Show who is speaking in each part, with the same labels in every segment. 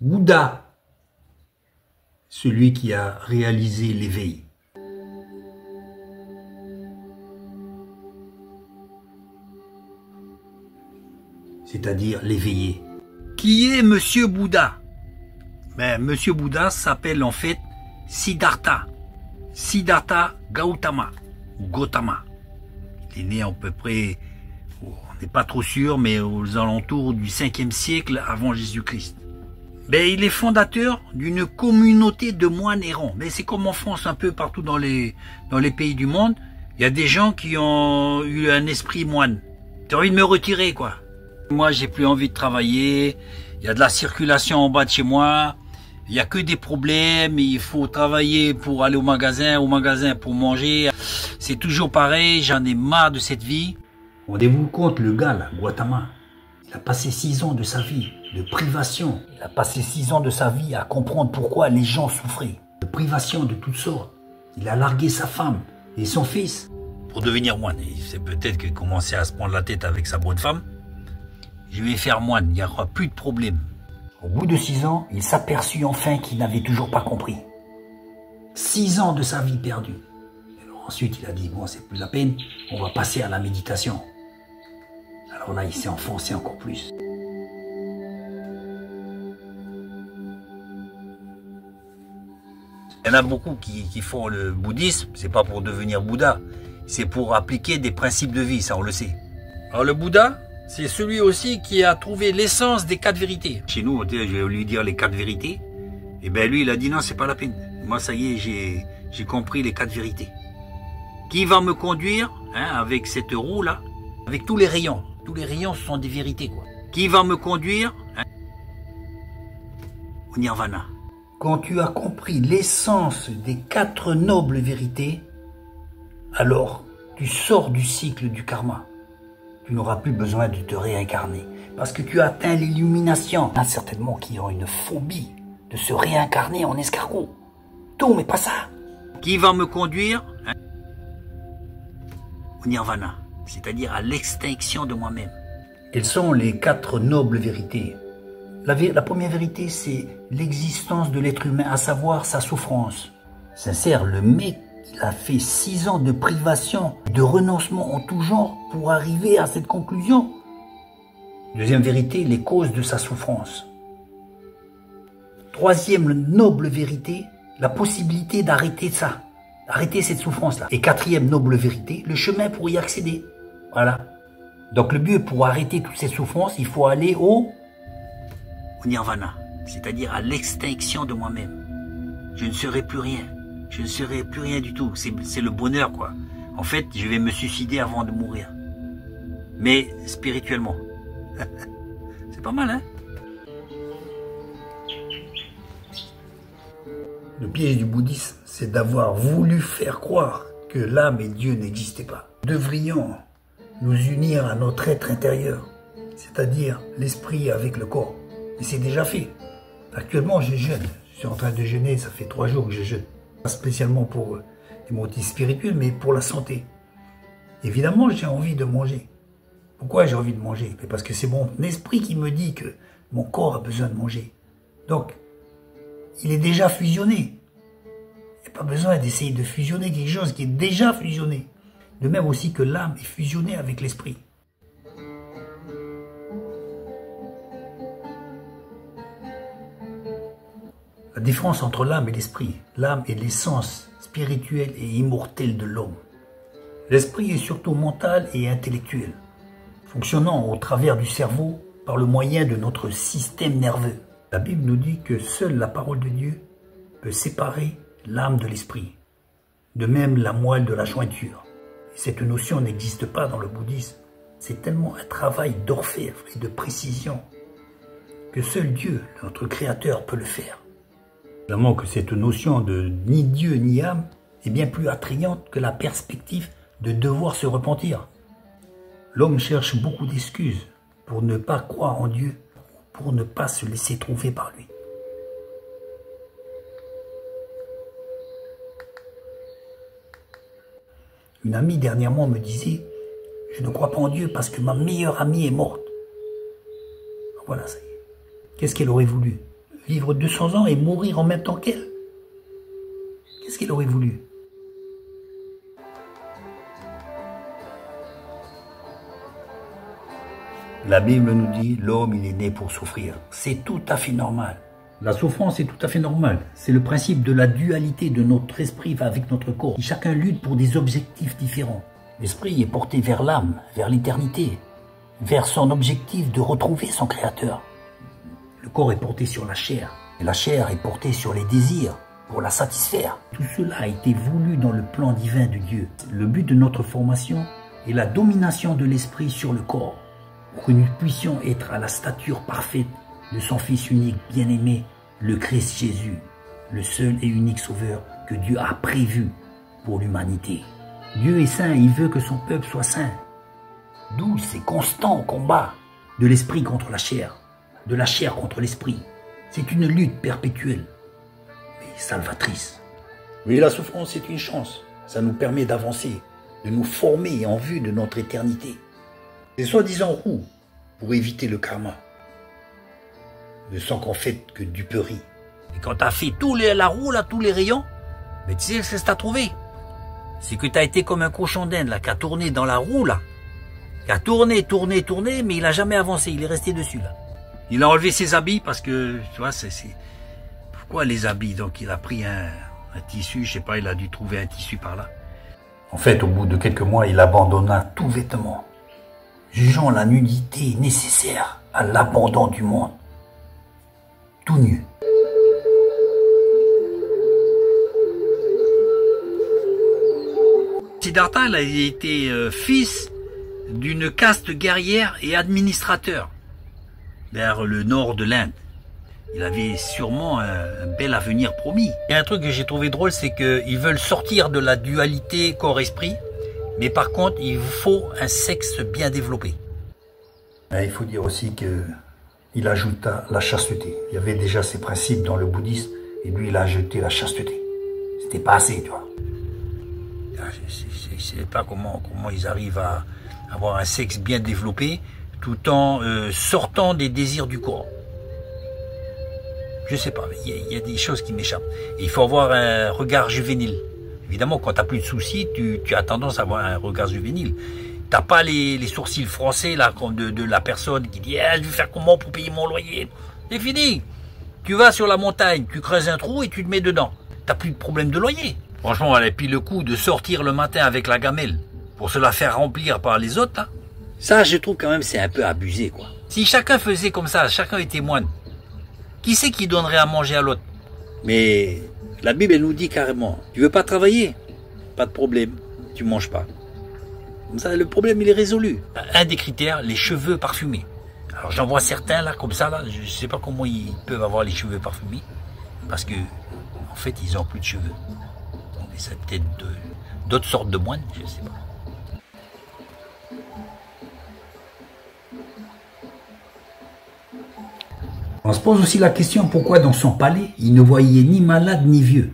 Speaker 1: Bouddha, celui qui a réalisé l'éveil. C'est-à-dire l'éveillé. Qui est Monsieur Bouddha? Monsieur Bouddha s'appelle en fait Siddhartha. Siddhartha Gautama ou Gautama. Il est né à peu près, on n'est pas trop sûr, mais aux alentours du 5e siècle avant Jésus-Christ. Il est fondateur d'une communauté de moines errants. Mais c'est comme en France, un peu partout dans les pays du monde. Il y a des gens qui ont eu un esprit moine. J'ai envie de me retirer, quoi. Moi, j'ai plus envie de travailler. Il y a de la circulation en bas de chez moi. Il y a que des problèmes. Il faut travailler pour aller au magasin pour manger. C'est toujours pareil. J'en ai marre de cette vie. Rendez-vous compte, le gars, là, Gautama, il a passé 6 ans de sa vie de privation. Il a passé 6 ans de sa vie à comprendre pourquoi les gens souffraient. De privation de toutes sortes. Il a largué sa femme et son fils pour devenir moine. C'est peut-être qu'il commençait à se prendre la tête avec sa bonne femme. Je vais faire moine, il n'y aura plus de problème. Au bout de 6 ans, il s'aperçut enfin qu'il n'avait toujours pas compris. 6 ans de sa vie perdue. Alors ensuite, il a dit, bon, c'est plus la peine, on va passer à la méditation. Alors là, il s'est enfoncé encore plus. Il y en a beaucoup qui font le bouddhisme, c'est pas pour devenir Bouddha, c'est pour appliquer des principes de vie, ça on le sait. Alors le Bouddha, c'est celui aussi qui a trouvé l'essence des 4 vérités. Chez nous, je vais lui dire les 4 vérités. Et lui, il a dit non, c'est pas la peine. Moi, ça y est, j'ai compris les 4 vérités. Qui va me conduire, avec cette roue-là, avec tous les rayons. Tous les rayons, ce sont des vérités, quoi. Qui va me conduire au nirvana. Quand tu as compris l'essence des 4 nobles vérités, alors tu sors du cycle du karma. Tu n'auras plus besoin de te réincarner parce que tu as atteint l'illumination. Il y en a certainement qui ont une phobie de se réincarner en escargot. Non, mais pas ça. Qui va me conduire au nirvana, c'est-à-dire à l'extinction de moi-même. Quelles sont les 4 nobles vérités? La première vérité, c'est l'existence de l'être humain, à savoir sa souffrance. Sincère, le mec, il a fait 6 ans de privation, de renoncement en tout genre pour arriver à cette conclusion. Deuxième vérité, les causes de sa souffrance. Troisième noble vérité, la possibilité d'arrêter ça, d'arrêter cette souffrance-là. Et 4e noble vérité, le chemin pour y accéder. Voilà. Donc le but pour arrêter toutes ces souffrances, il faut aller au nirvana, c'est-à-dire à l'extinction de moi-même. Je ne serai plus rien. Je ne serai plus rien du tout. C'est le bonheur, quoi. En fait, je vais me suicider avant de mourir. Mais spirituellement. C'est pas mal, hein? Le piège du bouddhisme, c'est d'avoir voulu faire croire que l'âme et Dieu n'existaient pas. Nous devrions nous unir à notre être intérieur, c'est-à-dire l'esprit avec le corps. Et c'est déjà fait. Actuellement, je jeûne. Je suis en train de jeûner, ça fait 3 jours que je jeûne. Pas spécialement pour des motifs spirituels, mais pour la santé. Évidemment, j'ai envie de manger. Pourquoi j'ai envie de manger? Parce que c'est mon esprit qui me dit que mon corps a besoin de manger. Donc, il est déjà fusionné. Il n'y a pas besoin d'essayer de fusionner quelque chose qui est déjà fusionné. De même aussi que l'âme est fusionnée avec l'esprit. La différence entre l'âme et l'esprit. L'âme est l'essence spirituelle et immortelle de l'homme. L'esprit est surtout mental et intellectuel, fonctionnant au travers du cerveau par le moyen de notre système nerveux. La Bible nous dit que seule la parole de Dieu peut séparer l'âme de l'esprit, de même la moelle de la jointure. Et cette notion n'existe pas dans le bouddhisme. C'est tellement un travail d'orfèvre et de précision que seul Dieu, notre Créateur, peut le faire. Évidemment que cette notion de ni Dieu ni âme est bien plus attrayante que la perspective de devoir se repentir. L'homme cherche beaucoup d'excuses pour ne pas croire en Dieu, pour ne pas se laisser trouver par lui. Une amie dernièrement me disait « Je ne crois pas en Dieu parce que ma meilleure amie est morte. » Voilà, ça y est. Qu'est-ce qu'elle aurait voulu? vivre 200 ans et mourir en même temps qu'elle. Qu'est-ce qu'elle aurait voulu? La Bible nous dit, l'homme il est né pour souffrir. C'est tout à fait normal. La souffrance est tout à fait normale. C'est le principe de la dualité de notre esprit avec notre corps. Chacun lutte pour des objectifs différents. L'esprit est porté vers l'âme, vers l'éternité, vers son objectif de retrouver son Créateur. Le corps est porté sur la chair, et la chair est portée sur les désirs pour la satisfaire. Tout cela a été voulu dans le plan divin de Dieu. Le but de notre formation est la domination de l'esprit sur le corps, pour que nous puissions être à la stature parfaite de son Fils unique bien-aimé, le Christ Jésus, le seul et unique Sauveur que Dieu a prévu pour l'humanité. Dieu est saint et il veut que son peuple soit saint. D'où ces constants combats de l'esprit contre la chair, de la chair contre l'esprit. C'est une lutte perpétuelle, mais salvatrice. Oui, la souffrance est une chance. Ça nous permet d'avancer, de nous former en vue de notre éternité. C'est soi-disant roue pour éviter le karma. Ne sont qu'en fait que duperie. Et quand t'as fait la roue, là, tous les rayons, mais tu sais ce que t'as trouvé? C'est que t'as été comme un cochon d'Inde, là, qui a tourné dans la roue, là. Qui a tourné, mais il a jamais avancé, il est resté dessus, là. Il a enlevé ses habits parce que, tu vois, c'est... Pourquoi les habits? Donc il a pris un tissu, je sais pas, il a dû trouver un tissu par là. En fait, au bout de quelques mois, il abandonna tout vêtement, jugeant la nudité nécessaire à l'abandon du monde. Tout nu. Siddhartha a été fils d'une caste guerrière et administrateur vers le nord de l'Inde. Il avait sûrement un bel avenir promis. Et un truc que j'ai trouvé drôle, c'est qu'ils veulent sortir de la dualité corps-esprit, mais par contre, il vous faut un sexe bien développé. Il faut dire aussi qu'il ajouta la chasteté. Il y avait déjà ces principes dans le bouddhisme, et lui, il a ajouté la chasteté. C'était pas assez, tu vois. Je sais pas comment ils arrivent à avoir un sexe bien développé, tout en sortant des désirs du corps. Je sais pas, il y a des choses qui m'échappent. Il faut avoir un regard juvénile. Évidemment, quand tu n'as plus de soucis, tu as tendance à avoir un regard juvénile. T'as pas les sourcils froncés là, de la personne qui dit je vais faire comment pour payer mon loyer. C'est fini. Tu vas sur la montagne, tu creuses un trou et tu te mets dedans. T'as plus de problème de loyer. Franchement, et puis le coup de sortir le matin avec la gamelle pour se la faire remplir par les autres, là, ça, je trouve quand même c'est un peu abusé, quoi. Si chacun faisait comme ça, chacun était moine, qui c'est qui donnerait à manger à l'autre? Mais la Bible, elle nous dit carrément, tu veux pas travailler? Pas de problème, tu manges pas. Comme ça, le problème, il est résolu. Un des critères, les cheveux parfumés. Alors, j'en vois certains, là, comme ça, là, je sais pas comment ils peuvent avoir les cheveux parfumés, parce que, en fait, ils ont plus de cheveux. Mais c'est peut-être d'autres sortes de moines, je sais pas. On se pose aussi la question pourquoi dans son palais, il ne voyait ni malade ni vieux.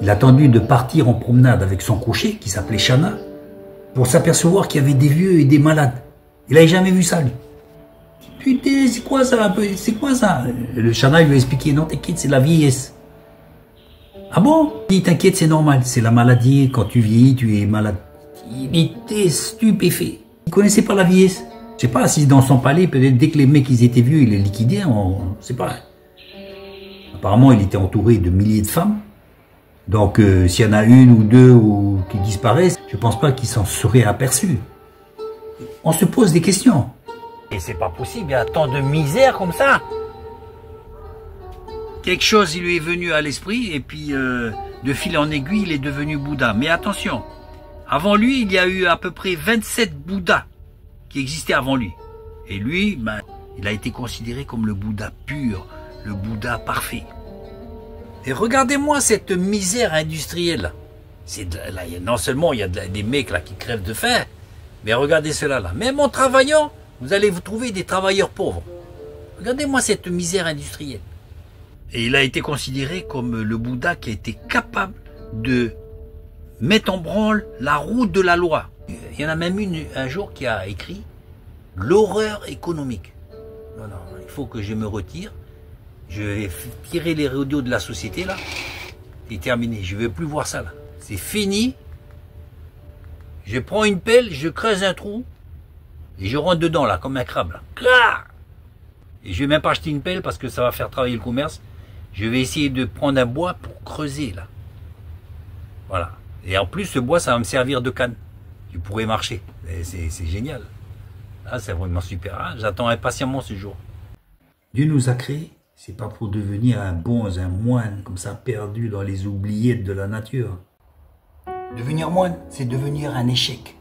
Speaker 1: Il a attendu de partir en promenade avec son cocher, qui s'appelait Chana, pour s'apercevoir qu'il y avait des vieux et des malades. Il n'avait jamais vu ça, lui. Putain, c'est quoi ça? C'est quoi ça? Le Chana lui a expliqué, non, t'inquiète, c'est la vieillesse. Ah bon? Il dit, t'inquiète, c'est normal, c'est la maladie, quand tu vieillis, tu es malade. Il était stupéfait. Il connaissait pas la vieillesse. Je sais pas si dans son palais, peut-être dès que les mecs ils étaient vieux, il les liquidait, on sait pas. Apparemment, il était entouré de milliers de femmes. Donc, s'il y en a une ou deux qui disparaissent, je pense pas qu'ils s'en seraient aperçus. On se pose des questions. Et c'est pas possible, il y a tant de misère comme ça. Quelque chose, il lui est venu à l'esprit, et puis de fil en aiguille, il est devenu Bouddha. Mais attention, avant lui, il y a eu à peu près 27 Bouddhas qui existaient avant lui. Et lui, ben, il a été considéré comme le Bouddha pur, le Bouddha parfait. Et regardez-moi cette misère industrielle. Là, non seulement il y a des mecs là qui crèvent de faim, mais regardez cela là. Même en travaillant, vous allez vous trouver des travailleurs pauvres. Regardez-moi cette misère industrielle. Et il a été considéré comme le Bouddha qui a été capable de mettre en branle la route de la loi. Il y en a même un jour qui a écrit « L'horreur économique ». Non, non, il faut que je me retire. Je vais tirer les radios de la société, là. C'est terminé. Je ne veux plus voir ça, là. C'est fini. Je prends une pelle, je creuse un trou. Et je rentre dedans, là, comme un crabe, là. Clac! Et je vais même pas acheter une pelle parce que ça va faire travailler le commerce. Je vais essayer de prendre un bois pour creuser, là. Voilà. Et en plus, ce bois, ça va me servir de canne. Je pourrais marcher. C'est génial. Ah, c'est vraiment super. Ah, j'attends impatiemment ce jour. Dieu nous a créés. C'est pas pour devenir un bonze, un moine, comme ça, perdu dans les oubliettes de la nature. Devenir moine, c'est devenir un échec.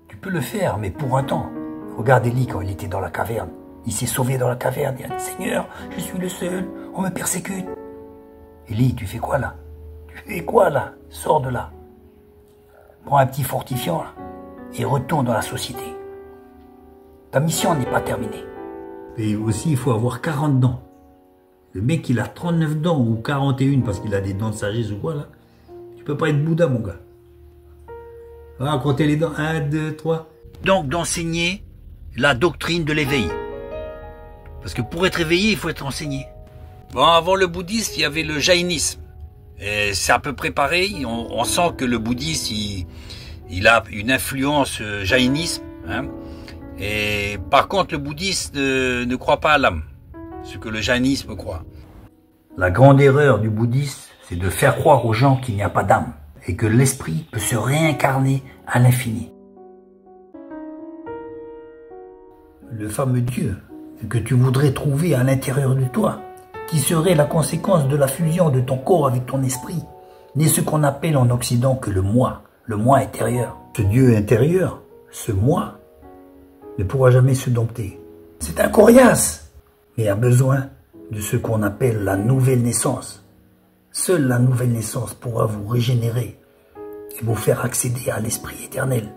Speaker 1: Tu peux le faire, mais pour un temps. Regarde Élie quand il était dans la caverne. Il s'est sauvé dans la caverne. Il a dit, Seigneur, je suis le seul, on me persécute. Élie, tu fais quoi là? Tu fais quoi là? Sors de là. Prends un petit fortifiant là, et retourne dans la société. Ta mission n'est pas terminée. Et aussi, il faut avoir 40 dents. Le mec, il a 39 dents ou 41 parce qu'il a des dents de sagesse ou quoi là. Tu peux pas être Bouddha, mon gars. Va compter les dents. 1, 2, 3. Donc, d'enseigner la doctrine de l'éveil. Parce que pour être éveillé, il faut être enseigné. Bon, avant le bouddhisme, il y avait le jaïnisme. Et c'est à peu près pareil. On sent que le bouddhisme, il a une influence jaïnisme. Hein. Et par contre, le bouddhisme ne croit pas à l'âme. Ce que le jaïnisme croit. La grande erreur du bouddhisme, c'est de faire croire aux gens qu'il n'y a pas d'âme. Et que l'esprit peut se réincarner à l'infini. Le fameux Dieu que tu voudrais trouver à l'intérieur de toi, qui serait la conséquence de la fusion de ton corps avec ton esprit, n'est ce qu'on appelle en Occident que le moi intérieur. Ce Dieu intérieur, ce moi, ne pourra jamais se dompter. C'est un coriace, mais a besoin de ce qu'on appelle la nouvelle naissance. Seule la nouvelle naissance pourra vous régénérer et vous faire accéder à l'esprit éternel.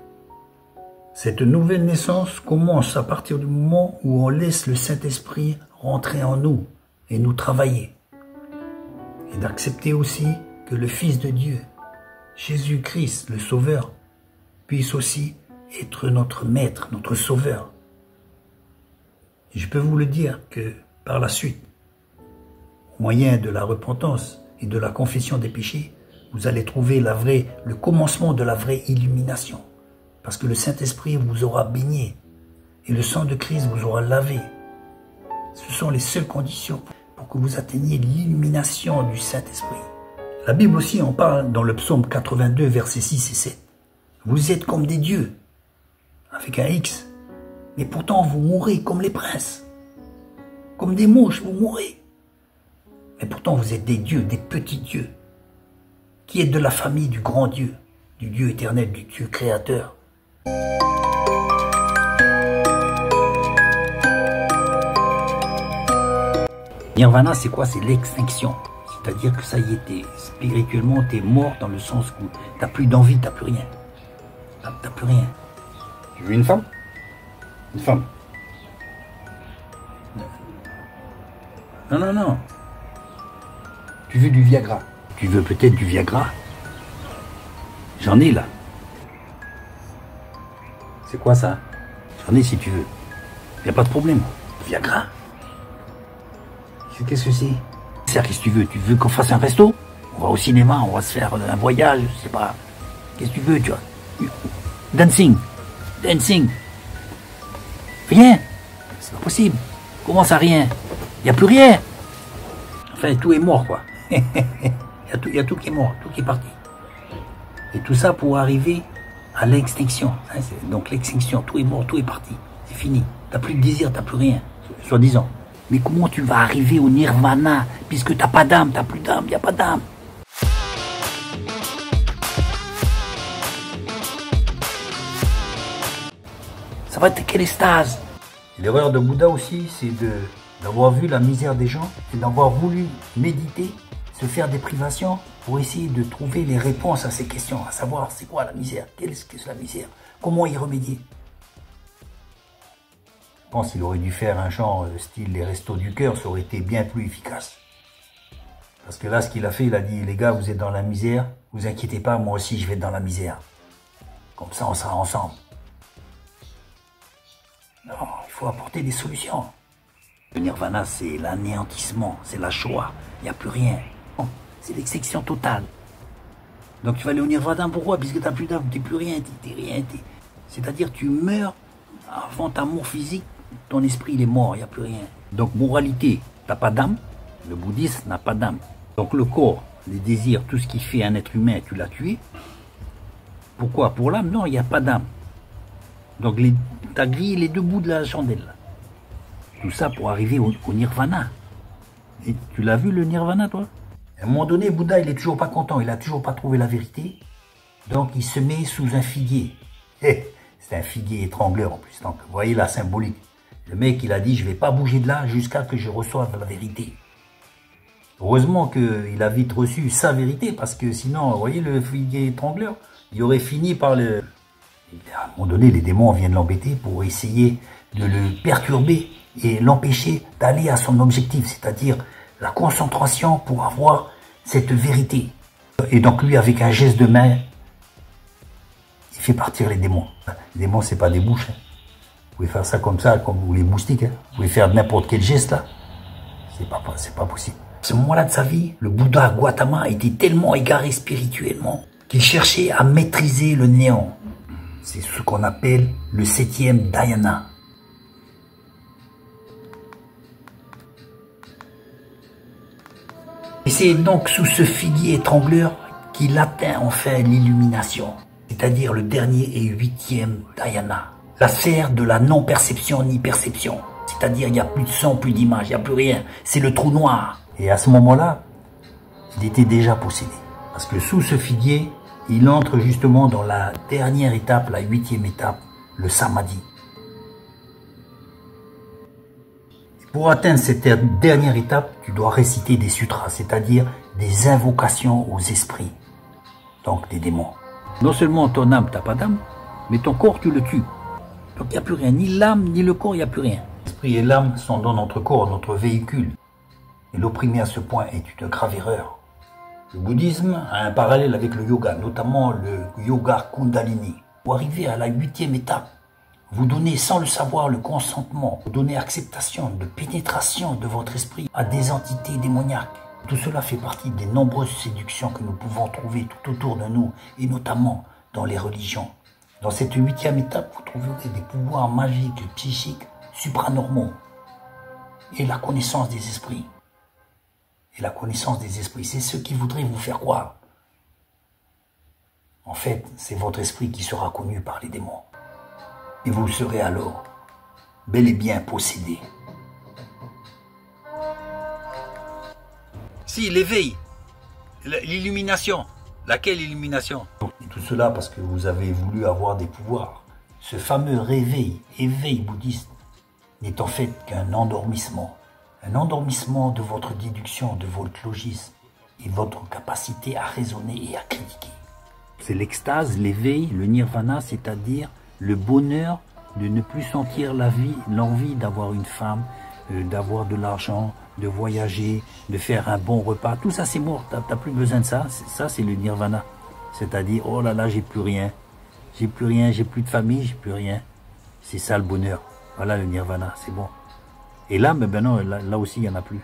Speaker 1: Cette nouvelle naissance commence à partir du moment où on laisse le Saint-Esprit rentrer en nous et nous travailler. Et d'accepter aussi que le Fils de Dieu, Jésus-Christ, le Sauveur, puisse aussi être notre Maître, notre Sauveur. Et je peux vous le dire que par la suite, au moyen de la repentance et de la confession des péchés, vous allez trouver le commencement de la vraie illumination. Parce que le Saint-Esprit vous aura baigné et le sang de Christ vous aura lavé. Ce sont les seules conditions pour que vous atteigniez l'illumination du Saint-Esprit. La Bible aussi en parle dans le psaume 82, versets 6 et 7. Vous êtes comme des dieux, avec un X, mais pourtant vous mourrez comme les princes. Comme des mouches, vous mourrez. Mais pourtant vous êtes des dieux, des petits dieux, qui êtes de la famille du grand Dieu, du Dieu éternel, du Dieu créateur. Nirvana, c'est quoi? C'est l'extinction. C'est-à-dire que ça y est, spirituellement, t'es mort dans le sens où t'as plus d'envie, t'as plus rien. T'as plus rien.
Speaker 2: Tu veux une femme? Une femme.
Speaker 1: Non, non, non.
Speaker 2: Tu veux du Viagra?
Speaker 1: Tu veux peut-être du Viagra? J'en ai là.
Speaker 2: C'est quoi ça?
Speaker 1: J'en ai si tu veux. Y a pas de problème. Viagra?
Speaker 2: Qu'est-ce que c'est?
Speaker 1: Qu'est-ce que tu veux? Tu veux qu'on fasse un resto? On va au cinéma, on va se faire un voyage, je sais pas. Qu'est-ce que tu veux, tu vois? Dancing. Dancing. Rien. C'est pas possible. Comment ça, rien? Y a plus rien. Enfin, tout est mort, quoi. y a tout qui est mort, tout qui est parti. Et tout ça pour arriver à l'extinction. Donc l'extinction, tout est mort, tout est parti. C'est fini. T'as plus de désir, t'as plus rien, soi-disant. Mais comment tu vas arriver au nirvana puisque t'as pas d'âme, t'as plus d'âme, y a pas d'âme. Ça va être quelle extase. L'erreur de Bouddha aussi, c'est d'avoir vu la misère des gens et d'avoir voulu méditer, se faire des privations pour essayer de trouver les réponses à ces questions, à savoir c'est quoi la misère, qu'est-ce que c'est la misère, comment y remédier. Je pense qu'il aurait dû faire un genre style les restos du cœur, ça aurait été bien plus efficace. Parce que là, ce qu'il a fait, il a dit, les gars, vous êtes dans la misère, vous inquiétez pas, moi aussi je vais être dans la misère. Comme ça, on sera ensemble. Non, il faut apporter des solutions. Le nirvana, c'est l'anéantissement, c'est la Shoah. Il n'y a plus rien. Bon, c'est l'extinction totale. Donc tu vas aller au nirvana, pourquoi? Puisque tu n'as plus d'âme, tu n'es plus rien, tu n'es rien. C'est-à-dire tu meurs avant ta mort physique, ton esprit il est mort, il n'y a plus rien. Donc moralité, tu n'as pas d'âme, le bouddhisme n'a pas d'âme. Donc le corps, les désirs, tout ce qui fait un être humain, tu l'as tué. Pourquoi? Pour l'âme? Non, il n'y a pas d'âme. Donc tu as grillé les deux bouts de la chandelle. Tout ça pour arriver au nirvana. Et tu l'as vu le nirvana, toi? À un moment donné, Bouddha, il est toujours pas content, il a toujours pas trouvé la vérité. Donc il se met sous un figuier. C'est un figuier étrangleur en plus. Donc vous voyez la symbolique. Le mec, il a dit, je vais pas bouger de là jusqu'à que je reçoive la vérité. Heureusement qu'il a vite reçu sa vérité, parce que sinon, vous voyez le figuier étrangleur, il aurait fini par le... À un moment donné, les démons viennent l'embêter pour essayer de le perturber et l'empêcher d'aller à son objectif, c'est-à-dire la concentration pour avoir cette vérité. Et donc lui, avec un geste de main, il fait partir les démons. Les démons, c'est pas des bouches. Hein. Vous pouvez faire ça comme ça, comme vous les moustiques. Hein. Vous pouvez faire n'importe quel geste là. C'est pas possible. À ce moment-là de sa vie, le Bouddha Gautama était tellement égaré spirituellement qu'il cherchait à maîtriser le néant. C'est ce qu'on appelle le 7e dhyana. Et c'est donc sous ce figuier étrangleur qu'il atteint enfin l'illumination, c'est-à-dire le dernier et 8e dhyana, la sphère de la non-perception ni perception, c'est-à-dire il n'y a plus de son, plus d'image, il n'y a plus rien, c'est le trou noir. Et à ce moment-là, il était déjà possédé, parce que sous ce figuier, il entre justement dans la dernière étape, la 8e étape, le samadhi. Pour atteindre cette dernière étape, tu dois réciter des sutras, c'est-à-dire des invocations aux esprits, donc des démons. Non seulement ton âme, tu n'as pas d'âme, mais ton corps, tu le tues. Donc il n'y a plus rien, ni l'âme, ni le corps, il n'y a plus rien. L'esprit et l'âme sont dans notre corps, notre véhicule. Et l'opprimer à ce point est une grave erreur. Le bouddhisme a un parallèle avec le yoga, notamment le yoga Kundalini. Pour arriver à la 8e étape, vous donnez sans le savoir le consentement, vous donnez acceptation de pénétration de votre esprit à des entités démoniaques. Tout cela fait partie des nombreuses séductions que nous pouvons trouver tout autour de nous, et notamment dans les religions. Dans cette 8e étape, vous trouverez des pouvoirs magiques, psychiques, supranormaux, et la connaissance des esprits. Et la connaissance des esprits, c'est ce qui voudrait vous faire croire. En fait, c'est votre esprit qui sera connu par les démons. Et vous serez alors bel et bien possédé. Si, l'éveil, l'illumination. Laquelle illumination? Et tout cela parce que vous avez voulu avoir des pouvoirs. Ce fameux éveil bouddhiste, n'est en fait qu'un endormissement. Un endormissement de votre déduction, de votre logisme et votre capacité à raisonner et à critiquer. C'est l'extase, l'éveil, le nirvana, c'est-à-dire le bonheur de ne plus sentir la vie, l'envie d'avoir une femme, d'avoir de l'argent, de voyager, de faire un bon repas. Tout ça, c'est mort. T'as plus besoin de ça. Ça, c'est le nirvana. C'est-à-dire, oh là là, j'ai plus rien. J'ai plus rien, j'ai plus de famille, j'ai plus rien. C'est ça le bonheur. Voilà le nirvana, c'est bon. Et là, ben non, là aussi, il n'y en a plus.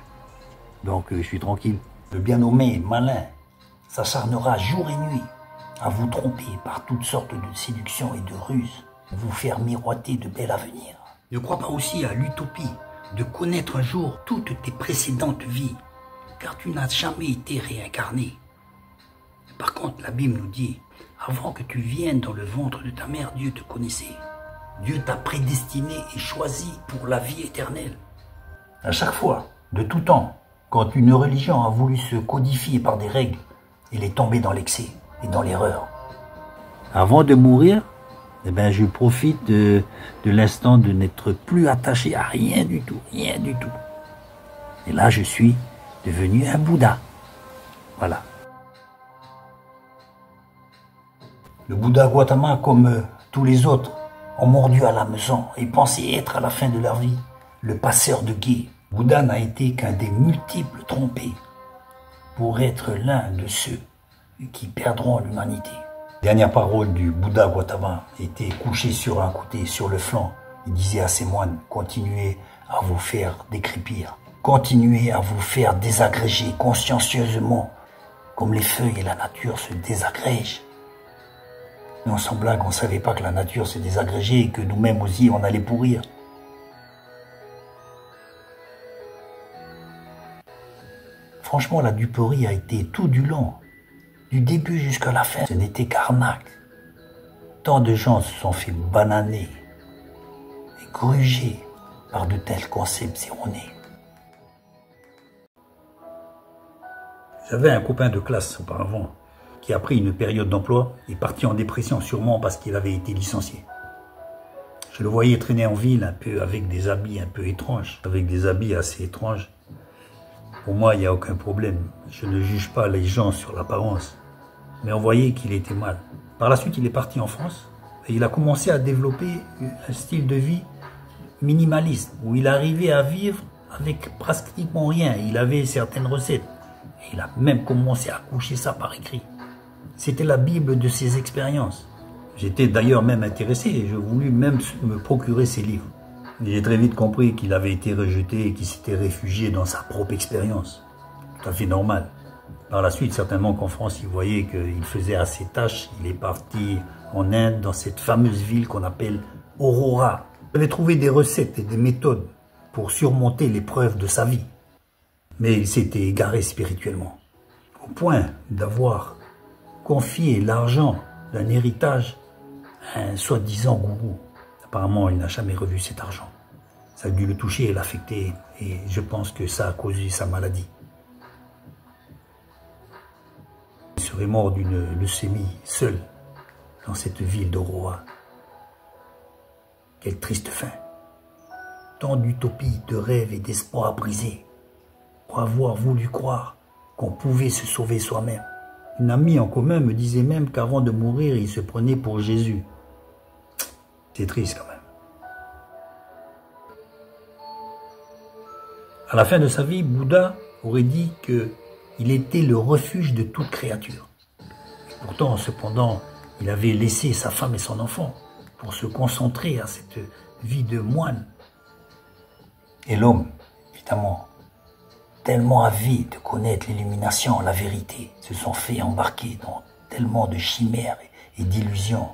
Speaker 1: Donc, je suis tranquille. Le bien nommé malin s'acharnera jour et nuit à vous tromper par toutes sortes de séductions et de ruses, vous faire miroiter de bel avenir. Ne crois pas aussi à l'utopie de connaître un jour toutes tes précédentes vies, car tu n'as jamais été réincarné. Par contre, la Bible nous dit, avant que tu viennes dans le ventre de ta mère, Dieu te connaissait. Dieu t'a prédestiné et choisi pour la vie éternelle. À chaque fois, de tout temps, quand une religion a voulu se codifier par des règles, elle est tombée dans l'excès et dans l'erreur. Avant de mourir, eh ben, je profite de l'instant de n'être plus attaché à rien du tout, rien du tout. Et là, je suis devenu un Bouddha. Voilà. Le Bouddha Gautama, comme tous les autres, ont mordu à l'hameçon et pensaient être à la fin de leur vie le passeur de guet. Bouddha n'a été qu'un des multiples trompés pour être l'un de ceux qui perdront l'humanité. Dernière parole du Bouddha Gautama était couché sur un côté, sur le flanc. Il disait à ses moines, continuez à vous faire décrépir. Continuez à vous faire désagréger consciencieusement, comme les feuilles et la nature se désagrègent. Mais on s'en blague, on ne savait pas que la nature se désagrégeait et que nous-mêmes aussi on allait pourrir. Franchement, la duperie a été tout du long, du début jusqu'à la fin. Ce n'était qu'arnaque. Tant de gens se sont fait bananer et gruger par de tels concepts erronés. J'avais un copain de classe auparavant qui a pris une période d'emploi et parti en dépression sûrement parce qu'il avait été licencié. Je le voyais traîner en ville un peu avec des habits un peu étranges, avec des habits assez étranges. Pour moi, il n'y a aucun problème. Je ne juge pas les gens sur l'apparence. Mais on voyait qu'il était mal. Par la suite, il est parti en France et il a commencé à développer un style de vie minimaliste où il arrivait à vivre avec pratiquement rien. Il avait certaines recettes. Et il a même commencé à coucher ça par écrit. C'était la Bible de ses expériences. J'étais d'ailleurs même intéressé et je voulus même me procurer ses livres. J'ai très vite compris qu'il avait été rejeté et qu'il s'était réfugié dans sa propre expérience. Tout à fait normal. Par la suite, certainement qu'en France, il voyait qu'il faisait assez tâche. Il est parti en Inde, dans cette fameuse ville qu'on appelle Aurora. Il avait trouvé des recettes et des méthodes pour surmonter l'épreuve de sa vie. Mais il s'était égaré spirituellement, au point d'avoir confié l'argent d'un héritage à un soi-disant gourou. Apparemment, il n'a jamais revu cet argent. Ça a dû le toucher et l'affecter, et je pense que ça a causé sa maladie. Il serait mort d'une leucémie, seul, dans cette ville d'Aurora. Quelle triste fin. Tant d'utopies, de rêves et d'espoirs brisés, pour avoir voulu croire qu'on pouvait se sauver soi-même. Une amie en commun me disait même qu'avant de mourir, il se prenait pour Jésus. C'est triste quand même. À la fin de sa vie, Bouddha aurait dit qu'il était le refuge de toute créature. Et pourtant, cependant, il avait laissé sa femme et son enfant pour se concentrer à cette vie de moine. Et l'homme, évidemment, tellement avide de connaître l'illumination, la vérité, se sont fait embarquer dans tellement de chimères et d'illusions.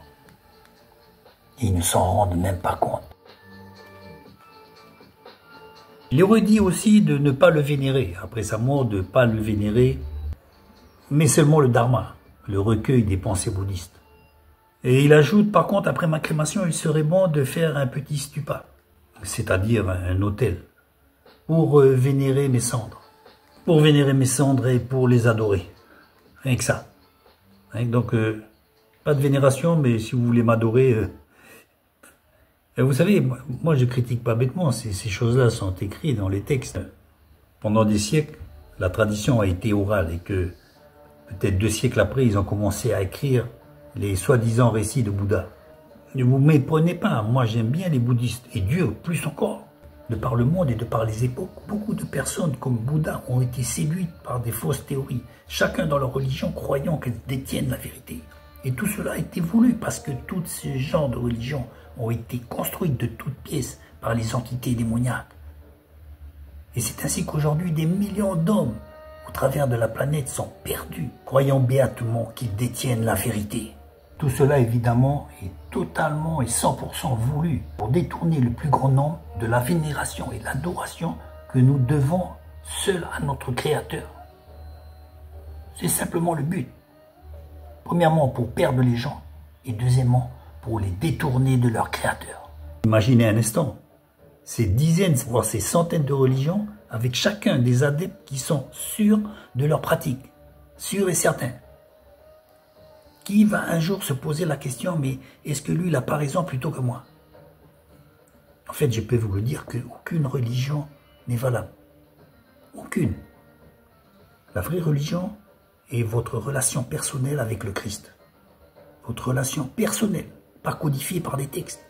Speaker 1: Et ils ne s'en rendent même pas compte. Il aurait dit aussi de ne pas le vénérer, après sa mort, de ne pas le vénérer, mais seulement le Dharma, le recueil des pensées bouddhistes. Et il ajoute, par contre, après ma crémation, il serait bon de faire un petit stupa, c'est-à-dire un autel, pour vénérer mes cendres. Pour vénérer mes cendres et pour les adorer. Rien que ça. Donc, pas de vénération, mais si vous voulez m'adorer... vous savez, moi je critique pas bêtement, ces choses-là sont écrites dans les textes. Pendant des siècles, la tradition a été orale et que peut-être 2 siècles après, ils ont commencé à écrire les soi-disant récits de Bouddha. Ne vous méprenez pas, moi j'aime bien les bouddhistes, et Dieu plus encore. De par le monde et de par les époques, beaucoup de personnes comme Bouddha ont été séduites par des fausses théories, chacun dans leur religion croyant qu'elles détiennent la vérité. Et tout cela a été voulu parce que tous ces genres de religions ont été construites de toutes pièces par les entités démoniaques. Et c'est ainsi qu'aujourd'hui des millions d'hommes au travers de la planète sont perdus, croyant béatement qu'ils détiennent la vérité. Tout cela évidemment est totalement et 100% voulu pour détourner le plus grand nombre de la vénération et l'adoration que nous devons seul à notre Créateur. C'est simplement le but. Premièrement pour perdre les gens et deuxièmement pour les détourner de leur Créateur. Imaginez un instant, ces dizaines voire ces centaines de religions avec chacun des adeptes qui sont sûrs de leur pratique, sûrs et certains. Qui va un jour se poser la question, mais est-ce que lui, il n'a pas raison plutôt que moi? En fait, je peux vous le dire qu'aucune religion n'est valable. Aucune. La vraie religion est votre relation personnelle avec le Christ. Votre relation personnelle, pas codifiée par des textes.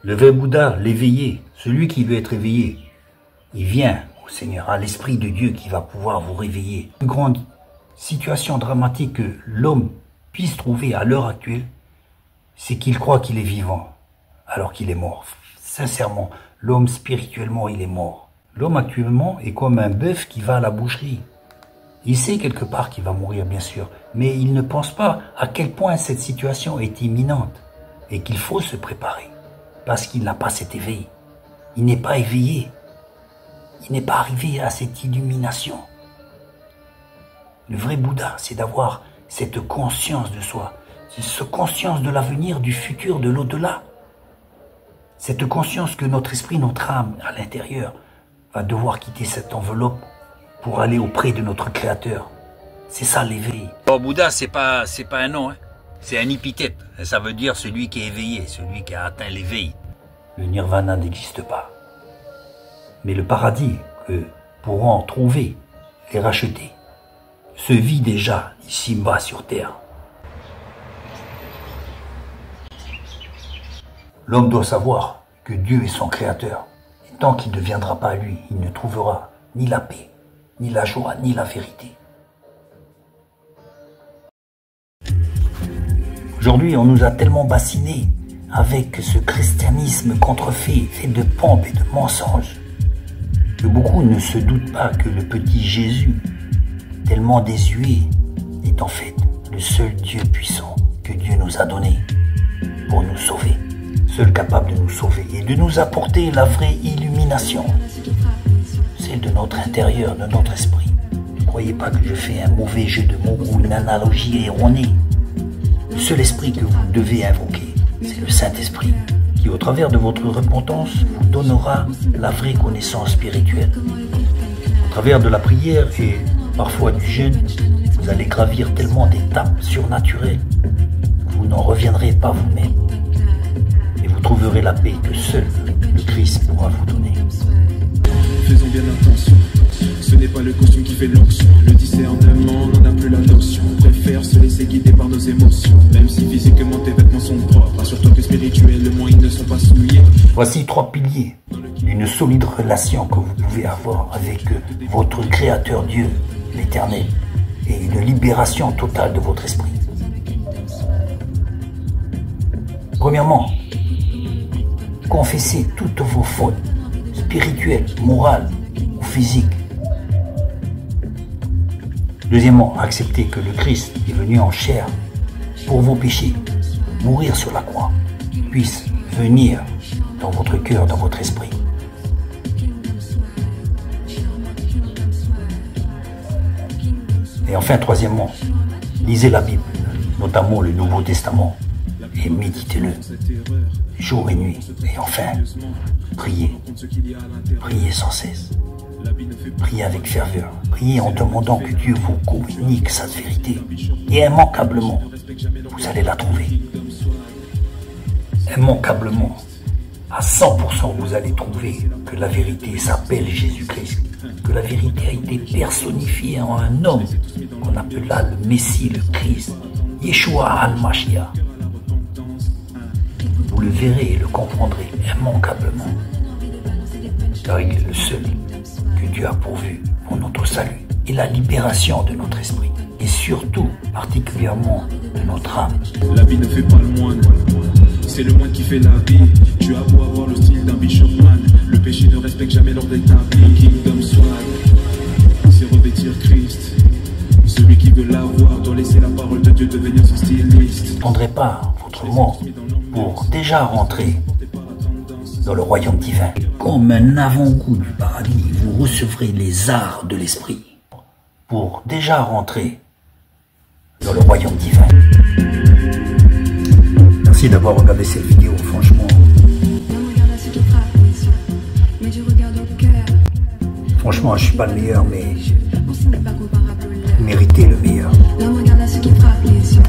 Speaker 1: Le vrai Bouddha, l'éveillé, celui qui veut être éveillé, il vient au Seigneur, à l'Esprit de Dieu qui va pouvoir vous réveiller. Une grande situation dramatique que l'homme puisse trouver à l'heure actuelle, c'est qu'il croit qu'il est vivant, alors qu'il est mort. Sincèrement, l'homme spirituellement, il est mort. L'homme actuellement est comme un bœuf qui va à la boucherie. Il sait quelque part qu'il va mourir, bien sûr, mais il ne pense pas à quel point cette situation est imminente et qu'il faut se préparer, parce qu'il n'a pas cet éveil. Il n'est pas éveillé. Il n'est pas arrivé à cette illumination. Le vrai Bouddha, c'est d'avoir cette conscience de soi, cette conscience de l'avenir, du futur, de l'au-delà. Cette conscience que notre esprit, notre âme, à l'intérieur, va devoir quitter cette enveloppe pour aller auprès de notre Créateur. C'est ça l'éveil.
Speaker 3: Oh, Bouddha, c'est pas un nom, hein. C'est un épithète. Ça veut dire celui qui est éveillé, celui qui a atteint l'éveil.
Speaker 1: Le nirvana n'existe pas. Mais le paradis que pourront trouver les rachetés se vit déjà ici-bas sur terre. L'homme doit savoir que Dieu est son créateur. Et tant qu'il ne viendra pas à lui, il ne trouvera ni la paix, ni la joie, ni la vérité. Aujourd'hui, on nous a tellement bassinés avec ce christianisme contrefait, fait de pompes et de mensonges, que beaucoup ne se doutent pas que le petit Jésus, tellement désuet, est en fait le seul Dieu puissant que Dieu nous a donné pour nous sauver, seul capable de nous sauver et de nous apporter la vraie illumination, celle de notre intérieur, de notre esprit. Ne croyez pas que je fais un mauvais jeu de mots ou une analogie erronée. Le seul esprit que vous devez invoquer, c'est le Saint-Esprit, qui au travers de votre repentance vous donnera la vraie connaissance spirituelle. Au travers de la prière et parfois du jeûne, vous allez gravir tellement d'étapes surnaturelles que vous n'en reviendrez pas vous-même. Et vous trouverez la paix que seul le Christ pourra vous donner.
Speaker 4: Faisons bien attention, ce n'est pas le costume qui fait l'onction. Le discernement n'en a plus la notion. On préfère se laisser guider par nos émotions. Même si physiquement tes vêtements sont propres, assure-toi que spirituellement ils ne sont pas souillés.
Speaker 1: Voici 3 piliers d'une solide relation que vous pouvez avoir avec votre Créateur Dieu, l'Éternel, et une libération totale de votre esprit. Premièrement, confessez toutes vos fautes spirituelles, morales ou physiques. Deuxièmement, acceptez que le Christ est venu en chair pour vos péchés, mourir sur la croix, puisse venir dans votre cœur, dans votre esprit. Et enfin, troisièmement, lisez la Bible, notamment le Nouveau Testament, et méditez-le, jour et nuit. Et enfin, priez. Priez sans cesse. Priez avec ferveur. Priez en demandant que Dieu vous communique sa vérité. Et immanquablement, vous allez la trouver. Immanquablement, à 100%, vous allez trouver que la vérité s'appelle Jésus-Christ. Que la vérité a été personnifiée en un homme qu'on appela le Messie, le Christ, Yeshua al-Mashiach. Vous le verrez et le comprendrez immanquablement, car il est le seul que Dieu a pourvu pour notre salut et la libération de notre esprit, et surtout, particulièrement, de notre âme.
Speaker 4: La vie ne fait pas le moine, c'est le moine qui fait la vie. Tu as beau avoir le style d'un bishopman, le péché ne respecte jamais l'ordre établi. Kingdom swag, c'est revêtir Christ. Celui qui veut l'avoir doit laisser la parole de Dieu devenir son styliste.
Speaker 1: Je ne prendrai pas votre mort pour déjà rentrer dans le royaume divin. Comme un avant-goût du paradis, vous recevrez les arts de l'esprit pour déjà rentrer dans le royaume divin. Merci d'avoir regardé cette vidéo, franchement. Franchement, je ne suis pas le meilleur, mais vous méritez le meilleur.
Speaker 5: L'homme regarde à ce qui frappe les yeux.